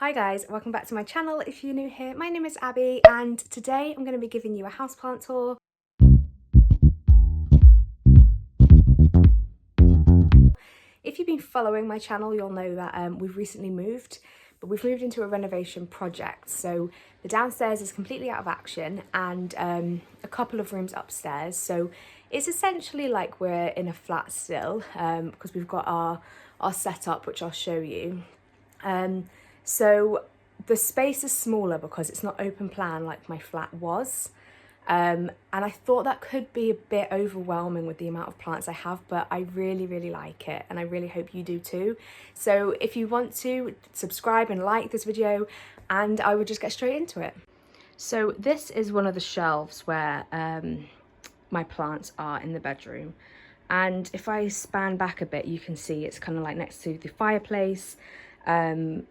Hi guys, welcome back to my channel. If you're new here, my name is Abby and today I'm going to be giving you a houseplant tour. If you've been following my channel, you'll know that we've recently moved, but we've moved into a renovation project. So the downstairs is completely out of action and a couple of rooms upstairs. So it's essentially like we're in a flat still because we've got our setup, which I'll show you. So the space is smaller because it's not open plan like my flat was. And I thought that could be a bit overwhelming with the amount of plants I have, but I really like it and I really hope you do too. So if you want to, subscribe and like this video and I would just get straight into it. So this is one of the shelves where my plants are in the bedroom. And if I span back a bit, you can see it's kind of like next to the fireplace. And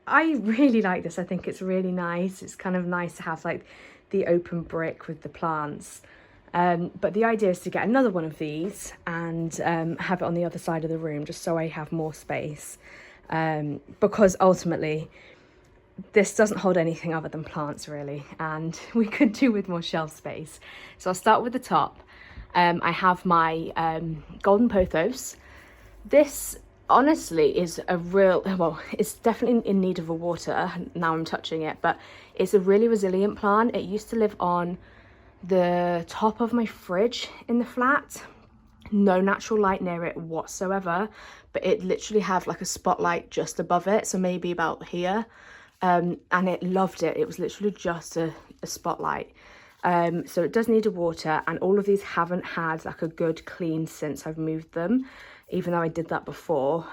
I really like this. I think it's really nice. It's kind of nice to have like the open brick with the plants. But the idea is to get another one of these and have it on the other side of the room just so I have more space. Because ultimately this doesn't hold anything other than plants really, and we could do with more shelf space. So I'll start with the top. I have my golden pothos. This honestly is a real, well, it's definitely in need of a water now I'm touching it, but it's a really resilient plant. It used to live on the top of my fridge in the flat. No natural light near it whatsoever, but it literally had like a spotlight just above it, so maybe about here. And it loved it. It was literally just a spotlight. So it does need a water, and all of these haven't had like a good clean since I've moved them, even though I did that before.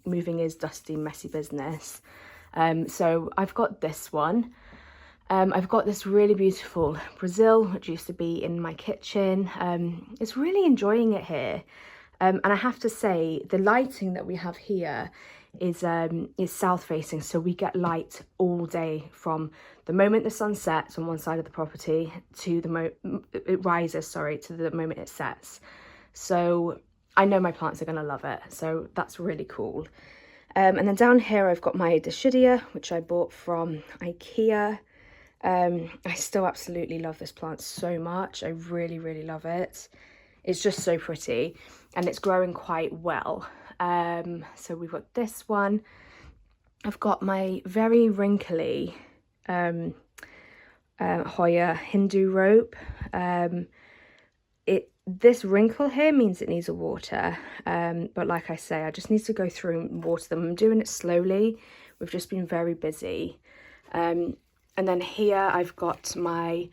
Moving is dusty, messy business. So I've got this one. I've got this really beautiful Brazil, which used to be in my kitchen. It's really enjoying it here. And I have to say, the lighting that we have here is south facing, so we get light all day from the moment the sun sets on one side of the property to the it rises, sorry, to the moment it sets. So I know my plants are going to love it, so that's really cool. And then down here I've got my Dischidia, which I bought from IKEA. I still absolutely love this plant so much. I really love it. It's just so pretty and it's growing quite well. So we've got this one. I've got my very wrinkly Hoya Hindu rope. This wrinkle here means it needs a water, but like I say, I just need to go through and water them. I'm doing it slowly. We've just been very busy. And then here I've got my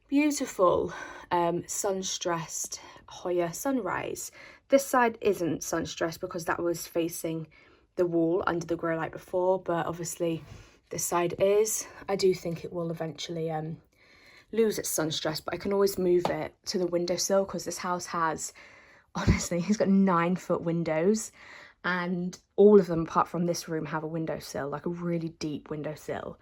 beautiful sun-stressed Hoya Sunrise. This side isn't sun-stressed because that was facing the wall under the grow light before, but obviously this side is. I do think it will eventually lose its sun stress, but I can always move it to the windowsill because this house has, honestly, it's got 9-foot windows, and all of them apart from this room have a windowsill, like a really deep windowsill.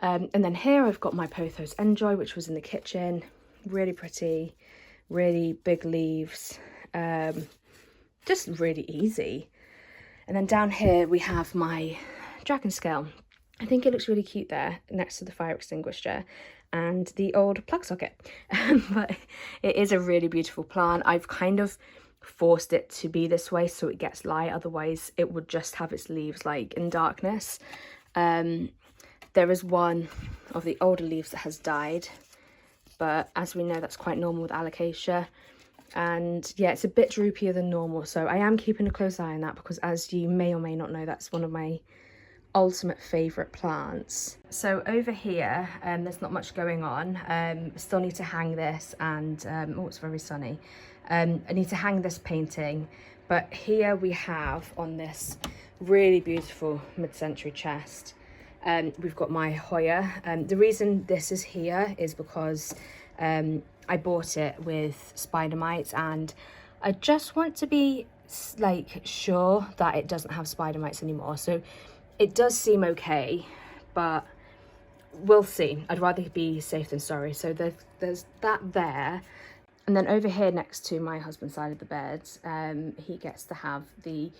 And then here I've got my Pothos Enjoy, which was in the kitchen. Really pretty, really big leaves, just really easy. And then down here we have my Dragon Scale. I think it looks really cute there next to the fire extinguisher and the old plug socket. But it is a really beautiful plant. I've kind of forced it to be this way so it gets light, otherwise it would just have its leaves like in darkness. There is one of the older leaves that has died, but as we know, that's quite normal with alocasia. And yeah, it's a bit droopier than normal, so I am keeping a close eye on that because, as you may or may not know, that's one of my ultimate favourite plants. So over here, there's not much going on. Still need to hang this, and oh, it's very sunny. I need to hang this painting, but here we have on this really beautiful mid-century chest, we've got my Hoya. The reason this is here is because I bought it with spider mites, and I just want to be like sure that it doesn't have spider mites anymore. So it does seem okay, but we'll see. I'd rather be safe than sorry. So there's that there. And then over here next to my husband's side of the bed, he gets to have the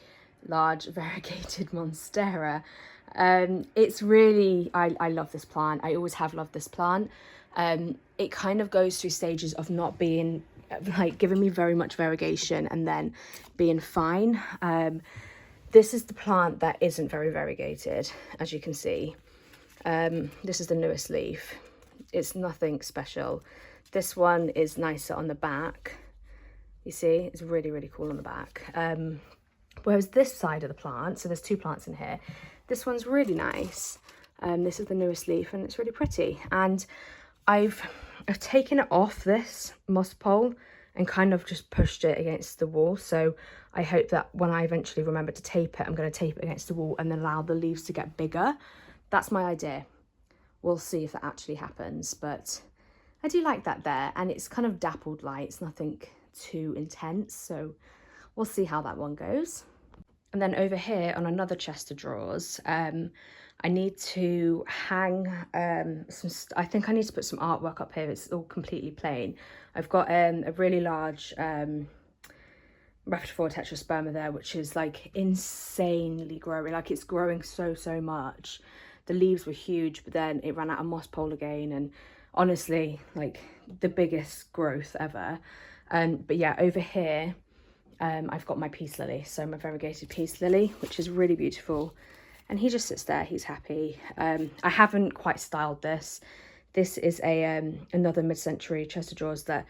large variegated monstera. It's really, I love this plant. I always have loved this plant. It kind of goes through stages of not being, like, giving me very much variegation and then being fine. This is the plant that isn't very variegated, as you can see. This is the newest leaf. It's nothing special. This one is nicer on the back. You see, it's really, really cool on the back. Whereas this side of the plant, so there's two plants in here, this one's really nice. This is the newest leaf and it's really pretty. And I've taken it off this moss pole and kind of just pushed it against the wall. So I hope that when I eventually remember to tape it, I'm going to tape it against the wall and then allow the leaves to get bigger. That's my idea. We'll see if that actually happens, but I do like that there. And it's kind of dappled light. It's nothing too intense. So we'll see how that one goes. And then over here on another chest of drawers, I need to hang I think I need to put some artwork up here. It's all completely plain. I've got a really large Rapid tetrasperma there, which is like insanely growing. Like, it's growing so much. The leaves were huge, but then it ran out of moss pole again, and honestly, like, the biggest growth ever. But yeah, over here I've got my peace lily, so my variegated peace lily, which is really beautiful. And he just sits there, he's happy. I haven't quite styled this. This is another mid-century chest of drawers that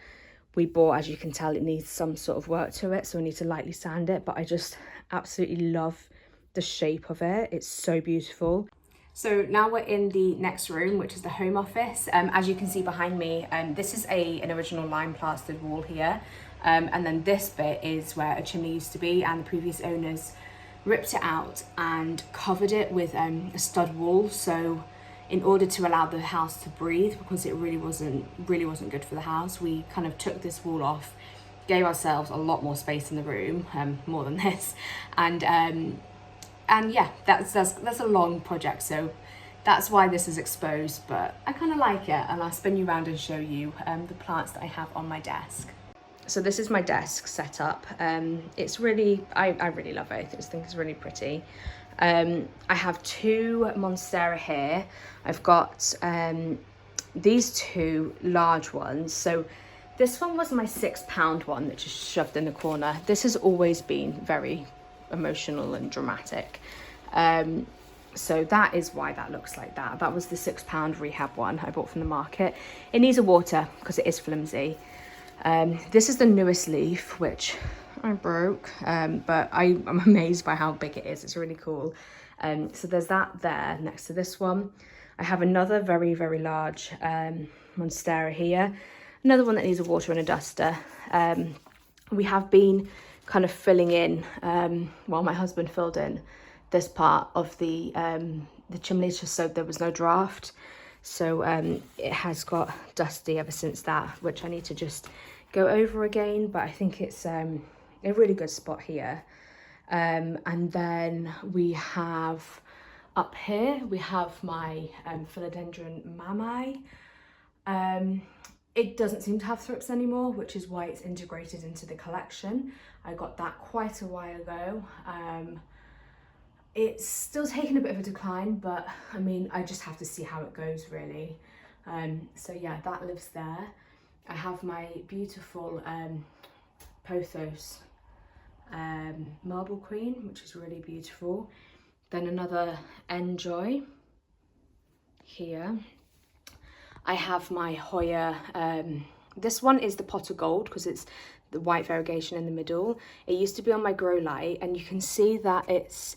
we bought. As you can tell, it needs some sort of work to it, so I need to lightly sand it, but I just absolutely love the shape of it. It's so beautiful. So now we're in the next room, which is the home office. As you can see behind me, this is an original lime plastered wall here. And then this bit is where a chimney used to be, and the previous owners ripped it out and covered it with a stud wall. So in order to allow the house to breathe, because it really wasn't good for the house, we kind of took this wall off, gave ourselves a lot more space in the room, more than this, and yeah, that's a long project, so that's why this is exposed, but I kind of like it, and I'll spin you around and show you the plants that I have on my desk. So this is my desk setup. It's really, I really love it. I think it's really pretty. I have two monstera here. I've got these two large ones. So this one was my £6 one that just shoved in the corner. This has always been very emotional and dramatic. So that is why that looks like that. That was the £6 rehab one I bought from the market. It needs a water because it is flimsy. This is the newest leaf, which I broke, but I'm amazed by how big it is. It's really cool. So there's that there next to this one. I have another very, very large monstera here. Another one that needs a water and a duster. We have been kind of filling in, while my husband filled in this part of the chimneys, just so there was no draft. So it has got dusty ever since that, which I need to just go over again, but I think it's a really good spot here. And then we have up here, we have my philodendron mamai. It doesn't seem to have thrips anymore, which is why it's integrated into the collection. I got that quite a while ago. It's still taking a bit of a decline, but I mean, I just have to see how it goes, really. So yeah, that lives there. I have my beautiful pothos marble queen, which is really beautiful. Then another enjoy here. I have my Hoya, this one is the pot of gold because it's the white variegation in the middle. It used to be on my grow light, and you can see that its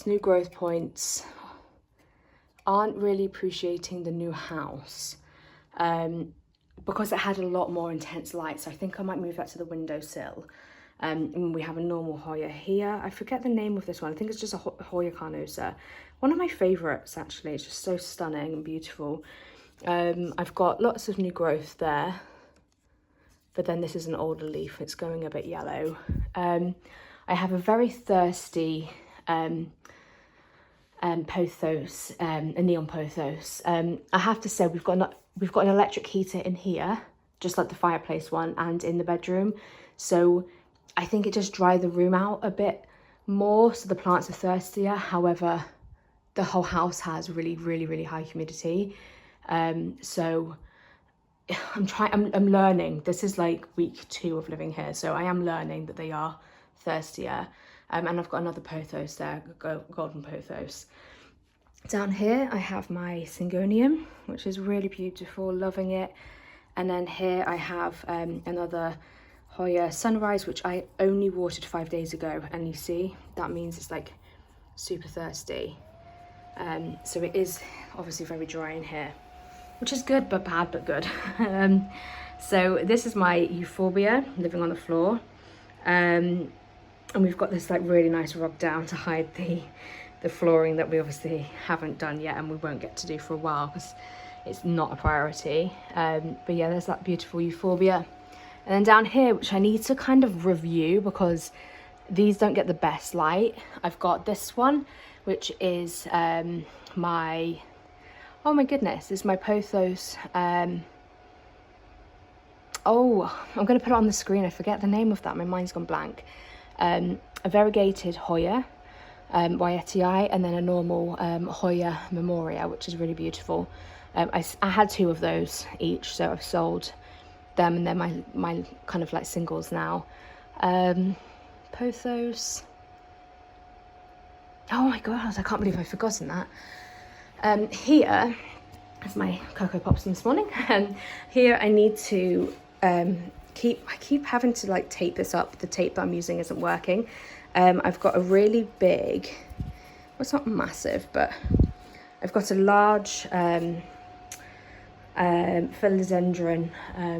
new growth points aren't really appreciating the new house, because it had a lot more intense light. So I think I might move that to the windowsill. And we have a normal Hoya here. I forget the name of this one. I think it's just a Hoya carnosa. One of my favorites, actually. It's just so stunning and beautiful. I've got lots of new growth there, but then this is an older leaf. It's going a bit yellow. I have a very thirsty pothos, a neon pothos. I have to say we've got an electric heater in here, just like the fireplace one, and in the bedroom. So I think it just dried the room out a bit more, so the plants are thirstier. However, the whole house has really high humidity. So I'm learning. This is like week 2 of living here, so I am learning that they are thirstier. And I've got another pothos there, golden pothos. Down here I have my syngonium, which is really beautiful, loving it. And then here I have another Hoya Sunrise, which I only watered 5 days ago, and you see that means it's like super thirsty. So it is obviously very dry in here, which is good but bad but good. So this is my euphorbia living on the floor, and we've got this like really nice rug down to hide the flooring that we obviously haven't done yet, and we won't get to do for a while because it's not a priority. But yeah, there's that beautiful euphorbia. And then down here, which I need to kind of review because these don't get the best light, I've got this one, which is my, oh my goodness, this is my pothos. Oh, I'm going to put it on the screen. I forget the name of that. My mind's gone blank. A variegated Hoya YTI, and then a normal Hoya Memoria, which is really beautiful. I had 2 of those each, so I've sold them, and they're my kind of like singles now. Pothos. Oh my god, I can't believe I've forgotten that. Here is my Cocoa Pops from this morning, and here I need to I keep having to like tape this up. The tape that I'm using isn't working. I've got a really big, well, it's not massive, but I've got a large philodendron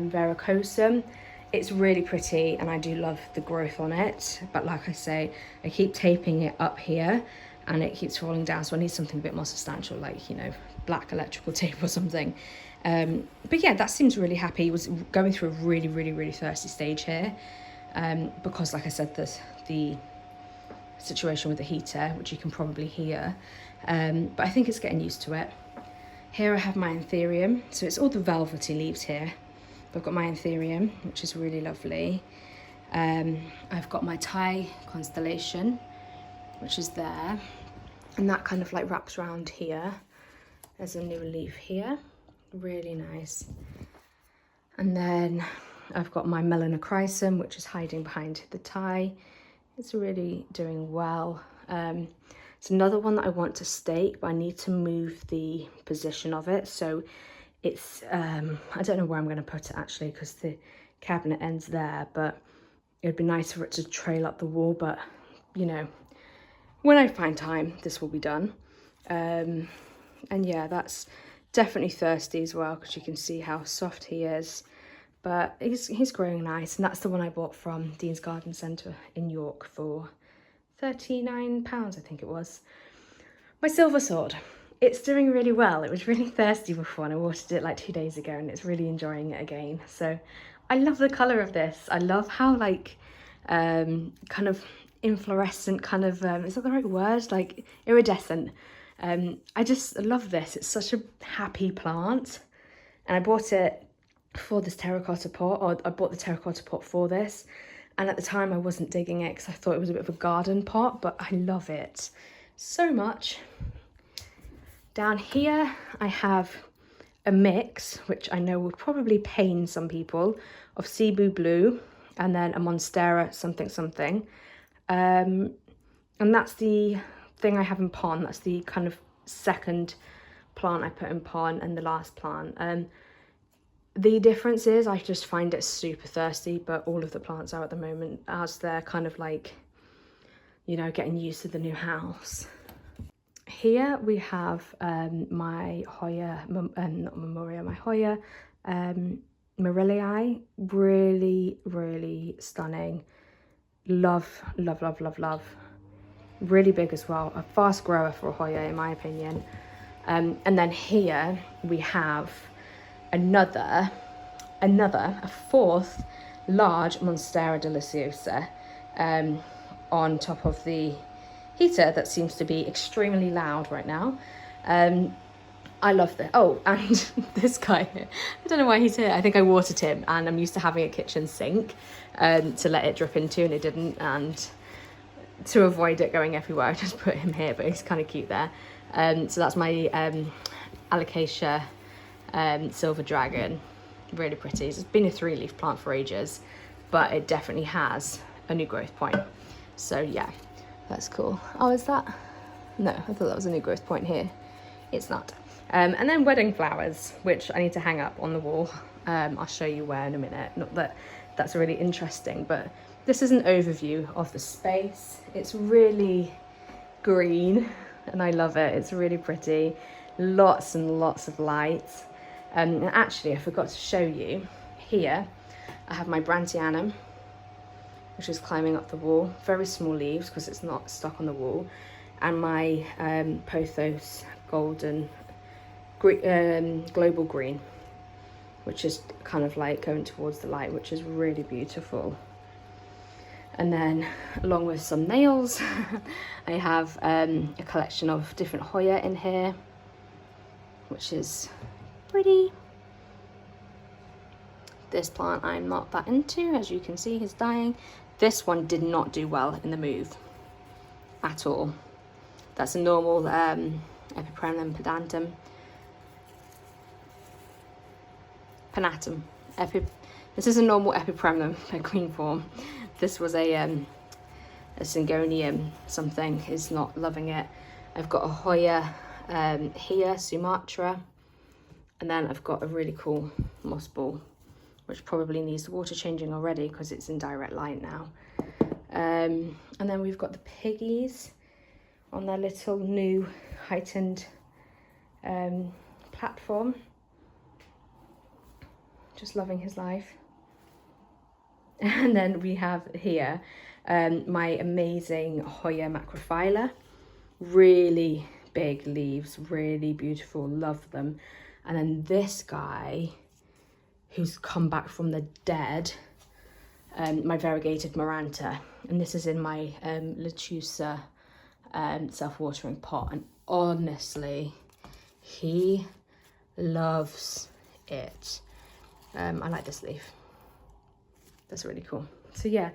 verrucosum. It's really pretty and I do love the growth on it, but like I say, I keep taping it up here and it keeps falling down, so I need something a bit more substantial, like, you know, black electrical tape or something. But yeah, that seems really happy. It was going through a really thirsty stage here, because like I said, there's the situation with the heater, which you can probably hear, but I think it's getting used to it. Here I have my anthurium, so it's all the velvety leaves here. I've got my anthurium, which is really lovely. I've got my Thai constellation, which is there, and that kind of like wraps around here. There's a new leaf here, really nice. And then I've got my melanochrysum, which is hiding behind the Thai. It's really doing well. It's another one that I want to stake, but I need to move the position of it. So it's, I don't know where I'm going to put it actually, because the cabinet ends there, but it'd be nice for it to trail up the wall. But, you know, when I find time, this will be done. And yeah, that's definitely thirsty as well, because you can see how soft he is. But he's growing nice, and that's the one I bought from Dean's Garden Centre in York for £39, I think it was. My silver sword. It's doing really well. It was really thirsty before and I watered it like 2 days ago, and it's really enjoying it again. So I love the colour of this. I love how like kind of inflorescent, kind of, is that the right word? Like iridescent. I just love this. It's such a happy plant. And I bought it for this terracotta pot, or I bought the terracotta pot for this. And at the time I wasn't digging it because I thought it was a bit of a garden pot, but I love it so much. Down here I have a mix, which I know will probably pain some people, of Cebu Blue and then a Monstera something. And that's the thing I have in pond. That's the kind of second plant I put in pond and the last plant. The difference is I just find it super thirsty, but all of the plants are at the moment, as they're kind of like, you know, getting used to the new house. Here we have my Hoya, not Memoria, my Hoya Morellii. Really stunning. Love. Really big as well. A fast grower for a Hoya, in my opinion. And then here we have a fourth large Monstera deliciosa on top of the heater that seems to be extremely loud right now. I love this. Oh, and this guy here, I don't know why he's here. I think I watered him, and I'm used to having a kitchen sink to let it drip into, and it didn't, and to avoid it going everywhere I just put him here, but he's kind of cute there. So that's my alocasia silver dragon. Really pretty. It's been a 3-leaf plant for ages, but it definitely has a new growth point. So yeah, that's cool. Oh, is that? No, I thought that was a new growth point here. It's not. And then wedding flowers, which I need to hang up on the wall. I'll show you where in a minute. Not that that's really interesting, but this is an overview of the space. It's really green and I love it. It's really pretty. Lots and lots of light. And actually, I forgot to show you here. I have my Brantianum, which is climbing up the wall. Very small leaves because it's not stuck on the wall. And my Pothos golden global green, which is kind of like going towards the light, which is really beautiful. And then along with some nails, I have a collection of different Hoya in here, which is pretty. This plant I'm not that into, as you can see, he's dying. This one did not do well in the move at all. That's a normal Epipremnum panatum. This is a normal Epipremnum, a green form. This was a Syngonium something, is not loving it. I've got a Hoya here, Sumatra, and then I've got a really cool moss ball, which probably needs the water changing already because it's in direct light now. And then we've got the piggies on their little new heightened platform. Just loving his life. And then we have here my amazing Hoya macrophylla. Really big leaves, really beautiful, love them. And then this guy who's come back from the dead, my variegated Maranta, and this is in my Lechusa self-watering pot, and honestly he loves it. I like this leaf, that's really cool. So yeah,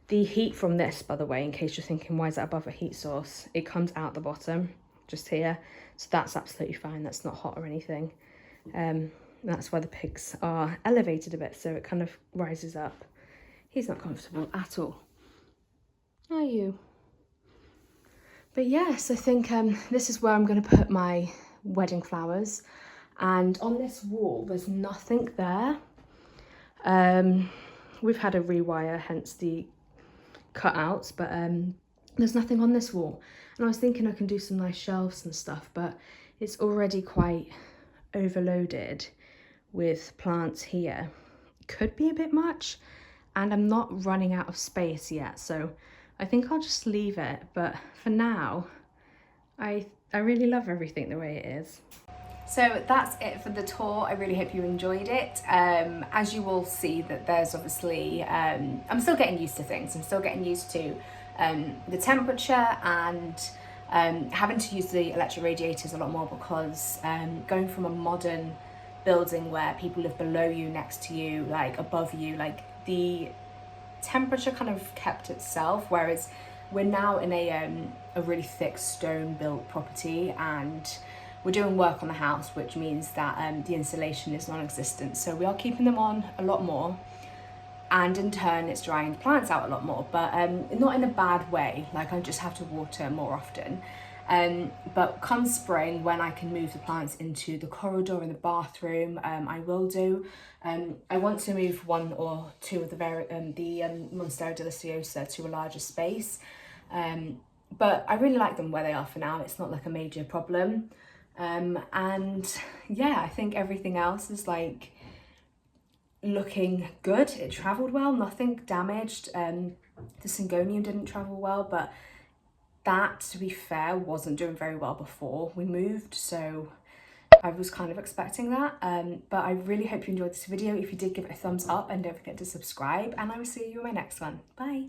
the heat from this, by the way, in case you're thinking why is that above a heat source, it comes out the bottom just here, so that's absolutely fine, that's not hot or anything. That's why the pigs are elevated a bit, so it kind of rises up. He's not comfortable at all, are you? But yes, I think this is where I'm going to put my wedding flowers. And on this wall, there's nothing there. We've had a rewire, hence the cutouts, but there's nothing on this wall. And I was thinking I can do some nice shelves and stuff, but it's already quite overloaded with plants here. Could be a bit much, and I'm not running out of space yet, so I think I'll just leave it. But for now, I really love everything the way it is. So that's it for the tour. I really hope you enjoyed it. As you will see, that there's obviously, I'm still getting used to things. I'm still getting used to the temperature and having to use the electric radiators a lot more, because going from a modern building where people live below you, next to you, like above you, like the temperature kind of kept itself, whereas we're now in a really thick stone built property, and we're doing work on the house, which means that the insulation is non-existent, so we are keeping them on a lot more, and in turn it's drying the plants out a lot more, but not in a bad way. Like, I just have to water more often. But come spring, when I can move the plants into the corridor in the bathroom, I will do. I want to move 1 or 2 of the monstera deliciosa to a larger space, but I really like them where they are for now. It's not like a major problem. And yeah, I think everything else is like looking good. It travelled well, nothing damaged. The Syngonium didn't travel well, but that, to be fair, wasn't doing very well before we moved, so I was kind of expecting that. But I really hope you enjoyed this video. If you did, give it a thumbs up and don't forget to subscribe, and I will see you in my next one. Bye.